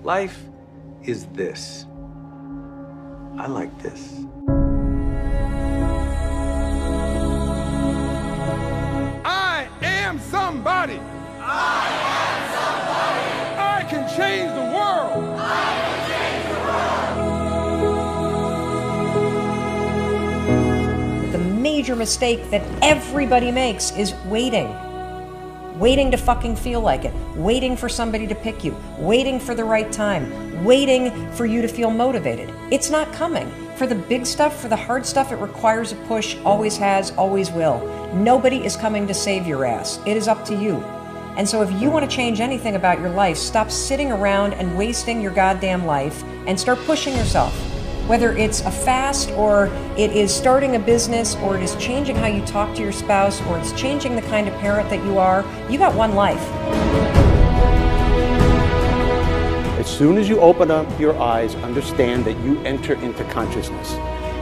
Life is this. I like this. I am somebody. I am somebody. I can change the world. I can change the world. The major mistake that everybody makes is waiting. Waiting to fucking feel like it. Waiting for somebody to pick you. Waiting for the right time. Waiting for you to feel motivated. It's not coming. For the big stuff, for the hard stuff, it requires a push, always has, always will. Nobody is coming to save your ass. It is up to you. And so if you want to change anything about your life, stop sitting around and wasting your goddamn life and start pushing yourself. Whether it's a fast, or it is starting a business, or it is changing how you talk to your spouse, or it's changing the kind of parent that you are, you got one life. As soon as you open up your eyes, understand that you enter into consciousness.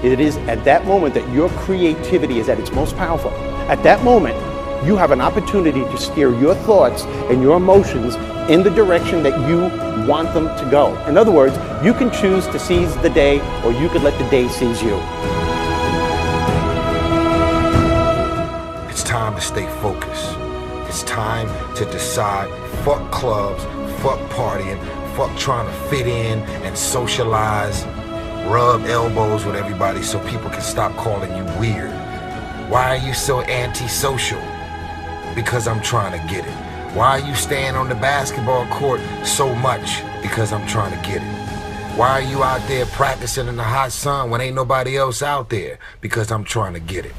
It is at that moment that your creativity is at its most powerful. At that moment, you have an opportunity to steer your thoughts and your emotions in the direction that you want them to go. In other words, you can choose to seize the day, or you could let the day seize you. It's time to stay focused. It's time to decide, fuck clubs, fuck partying, fuck trying to fit in and socialize, rub elbows with everybody so people can stop calling you weird. Why are you so antisocial? Because I'm trying to get it. Why are you staying on the basketball court so much? Because I'm trying to get it. Why are you out there practicing in the hot sun when ain't nobody else out there? Because I'm trying to get it.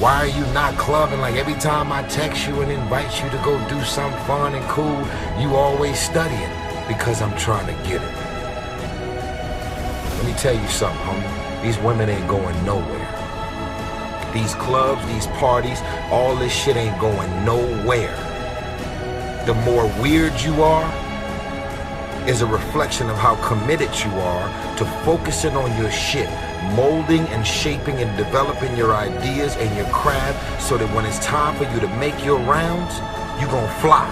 Why are you not clubbing? Like every time I text you and invite you to go do something fun and cool, you always studying? Because I'm trying to get it. Let me tell you something, homie. These women ain't going nowhere. These clubs, these parties, all this shit ain't going nowhere. The more weird you are is a reflection of how committed you are to focusing on your shit, molding and shaping and developing your ideas and your craft so that when it's time for you to make your rounds, you gon' fly.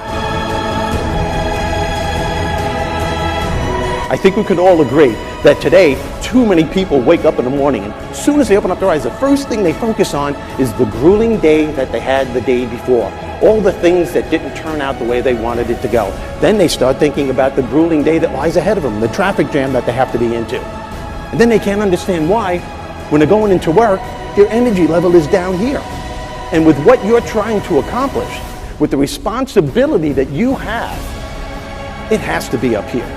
I think we can all agree that today, too many people wake up in the morning, and as soon as they open up their eyes, the first thing they focus on is the grueling day that they had the day before. All the things that didn't turn out the way they wanted it to go. Then they start thinking about the grueling day that lies ahead of them, the traffic jam that they have to be into. And then they can't understand why, when they're going into work, their energy level is down here. And with what you're trying to accomplish, with the responsibility that you have, it has to be up here.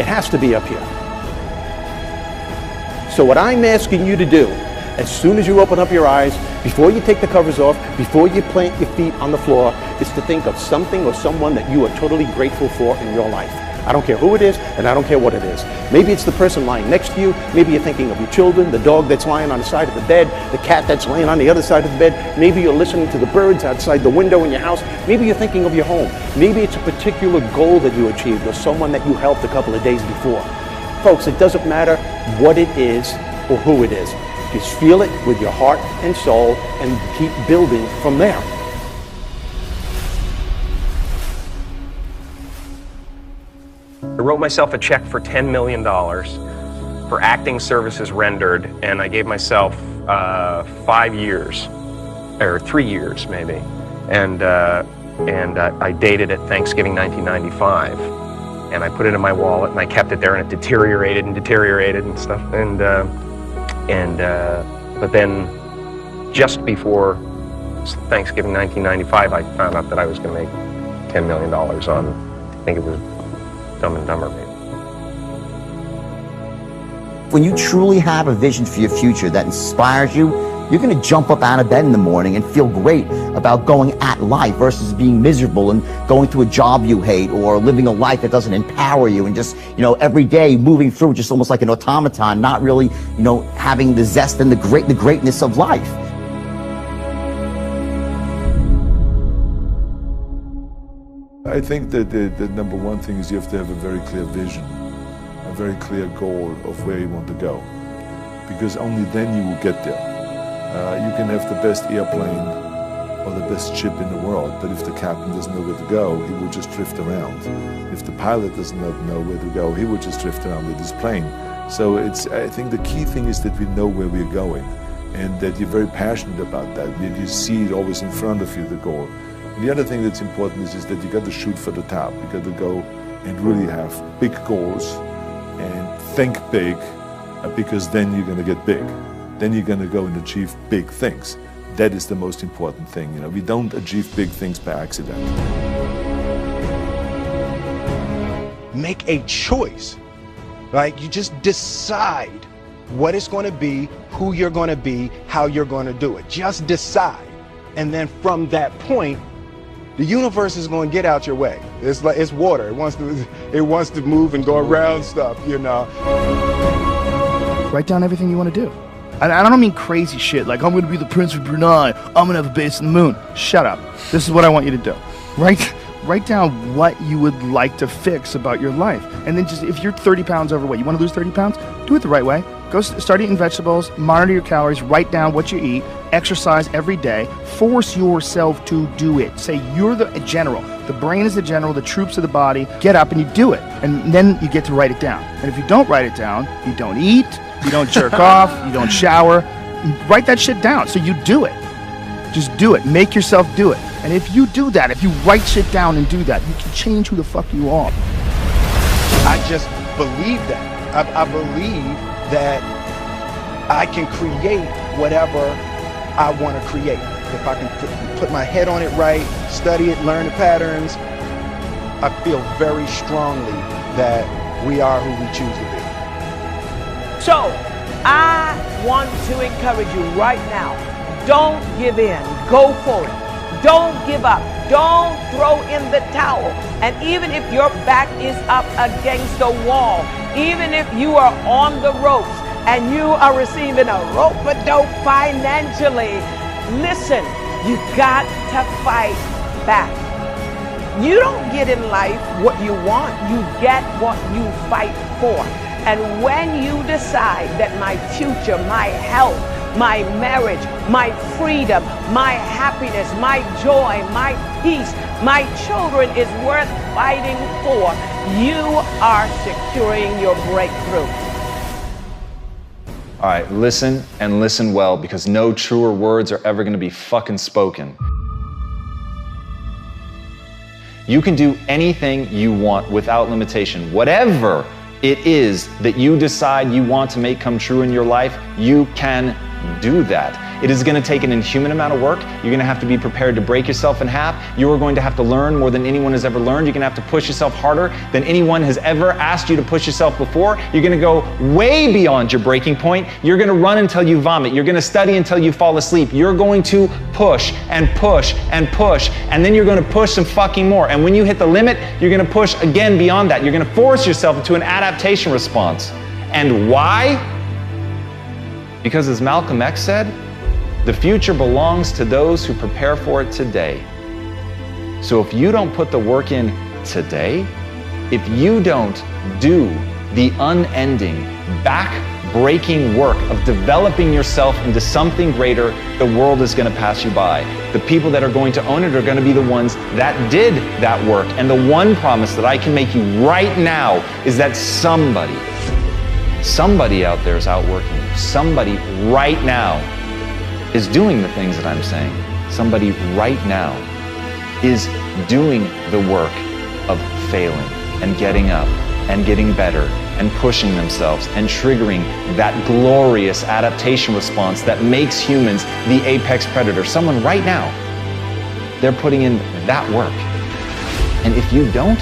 It has to be up here. So what I'm asking you to do, as soon as you open up your eyes, before you take the covers off, before you plant your feet on the floor, is to think of something or someone that you are totally grateful for in your life. I don't care who it is, and I don't care what it is. Maybe it's the person lying next to you. Maybe you're thinking of your children, the dog that's lying on the side of the bed, the cat that's laying on the other side of the bed. Maybe you're listening to the birds outside the window in your house. Maybe you're thinking of your home. Maybe it's a particular goal that you achieved or someone that you helped a couple of days before. Folks, it doesn't matter what it is or who it is. Just feel it with your heart and soul and keep building from there. I wrote myself a check for $10 million for acting services rendered, and I gave myself 5 years, or 3 years maybe, and I dated it Thanksgiving 1995, and I put it in my wallet, and I kept it there, and it deteriorated and stuff, but then just before Thanksgiving 1995, I found out that I was going to make $10 million on, I think it was Dumb and Dumber, maybe. When you truly have a vision for your future that inspires you, you're going to jump up out of bed in the morning and feel great about going at life versus being miserable and going to a job you hate or living a life that doesn't empower you and just, every day moving through just almost like an automaton, not really, having the zest and the greatness of life. I think that the number one thing is you have to have a very clear vision, a very clear goal of where you want to go, because only then you will get there. You can have the best airplane, or the best ship in the world, but if the captain doesn't know where to go, he will just drift around. If the pilot doesn't know where to go, he will just drift around with his plane. So I think the key thing is that we know where we're going, and that you're very passionate about that, that you see it always in front of you, the goal. And the other thing that's important is that you got to shoot for the top. You got to go and really have big goals and think big, because then you're going to get big. Then you're going to go and achieve big things. That is the most important thing. You know, we don't achieve big things by accident. Make a choice. Like, you just decide what it's going to be, who you're going to be, how you're going to do it. Just decide. And then from that point, the universe is going to get out your way. It's like, it's water. It wants to move and go around stuff, you know. Write down everything you want to do. And I don't mean crazy shit like, I'm going to be the Prince of Brunei, I'm going to have a base on the moon. Shut up. This is what I want you to do. Write down what you would like to fix about your life. And then just, if you're 30 pounds overweight, you want to lose 30 pounds? Do it the right way. Go start eating vegetables, monitor your calories, write down what you eat, exercise every day, force yourself to do it. Say you're the general. The brain is the general, the troops of the body. Get up and you do it. And then you get to write it down. And if you don't write it down, you don't eat, you don't jerk off, you don't shower. Write that shit down so you do it. Just do it. Make yourself do it. And if you do that, if you write shit down and do that, you can change who the fuck you are. I just believe that. I believe that I can create whatever I want to create. If I can put my head on it right, study it, learn the patterns, I feel very strongly that we are who we choose to be. So, I want to encourage you right now, don't give in, go for it. Don't give up, don't throw in the towel. And even if your back is up against the wall, even if you are on the ropes and you are receiving a rope-a-dope financially, listen, you got to fight back. You don't get in life what you want, you get what you fight for. And when you decide that my future, my health, my marriage, my freedom, my happiness, my joy, my peace, my children is worth fighting for, you are securing your breakthrough. All right, listen and listen well, because no truer words are ever going to be fucking spoken. You can do anything you want without limitation. Whatever it is that you decide you want to make come true in your life, you can do that. It is going to take an inhuman amount of work. You're going to have to be prepared to break yourself in half. You are going to have to learn more than anyone has ever learned. You're going to have to push yourself harder than anyone has ever asked you to push yourself before. You're going to go way beyond your breaking point. You're going to run until you vomit. You're going to study until you fall asleep. You're going to push and push and push, and then you're going to push some fucking more. And when you hit the limit, you're going to push again beyond that. You're going to force yourself into an adaptation response. And why? Because as Malcolm X said, the future belongs to those who prepare for it today. So if you don't put the work in today, if you don't do the unending, back-breaking work of developing yourself into something greater, the world is going to pass you by. The people that are going to own it are going to be the ones that did that work. And the one promise that I can make you right now is that somebody out there is outworking you. Somebody right now is doing the things that I'm saying. Somebody right now is doing the work of failing and getting up and getting better and pushing themselves and triggering that glorious adaptation response that makes humans the apex predator. Someone right now, they're putting in that work. And if you don't,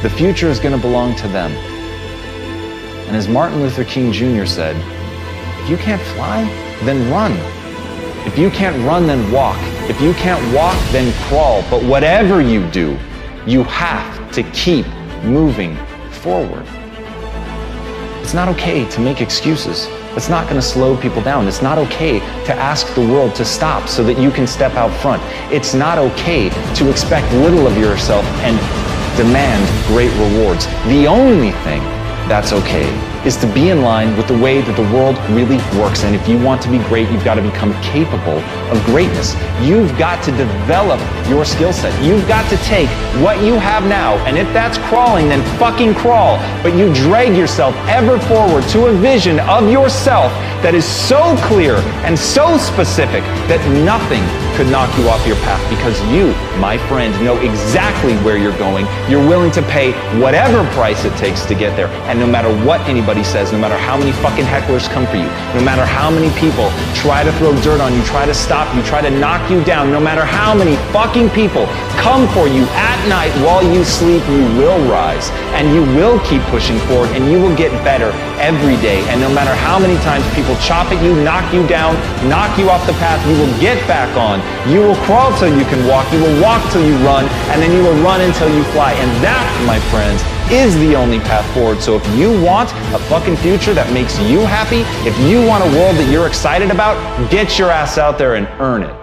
the future is going to belong to them. And as Martin Luther King Jr. said, if you can't fly, then run. If you can't run, then walk. If you can't walk, then crawl. But whatever you do, you have to keep moving forward. It's not okay to make excuses. It's not going to slow people down. It's not okay to ask the world to stop so that you can step out front. It's not okay to expect little of yourself and demand great rewards. The only thing that's okay is to be in line with the way that the world really works. And if you want to be great, you've got to become capable of greatness. You've got to develop your skill set. You've got to take what you have now, and if that's crawling, then fucking crawl. But you drag yourself ever forward to a vision of yourself that is so clear and so specific that nothing could knock you off your path, because you, my friend, know exactly where you're going. You're willing to pay whatever price it takes to get there. And no matter what anybody says, no matter how many fucking hecklers come for you, no matter how many people try to throw dirt on you, try to stop you, try to knock you down, no matter how many fucking people come for you at night while you sleep, you will rise and you will keep pushing forward and you will get better every day. And no matter how many times people chop at you, knock you down, knock you off the path, you will get back on. You will crawl till you can walk, you will walk till you run, and then you will run until you fly. And that, my friends, is the only path forward. So if you want a fucking future that makes you happy, if you want a world that you're excited about, get your ass out there and earn it.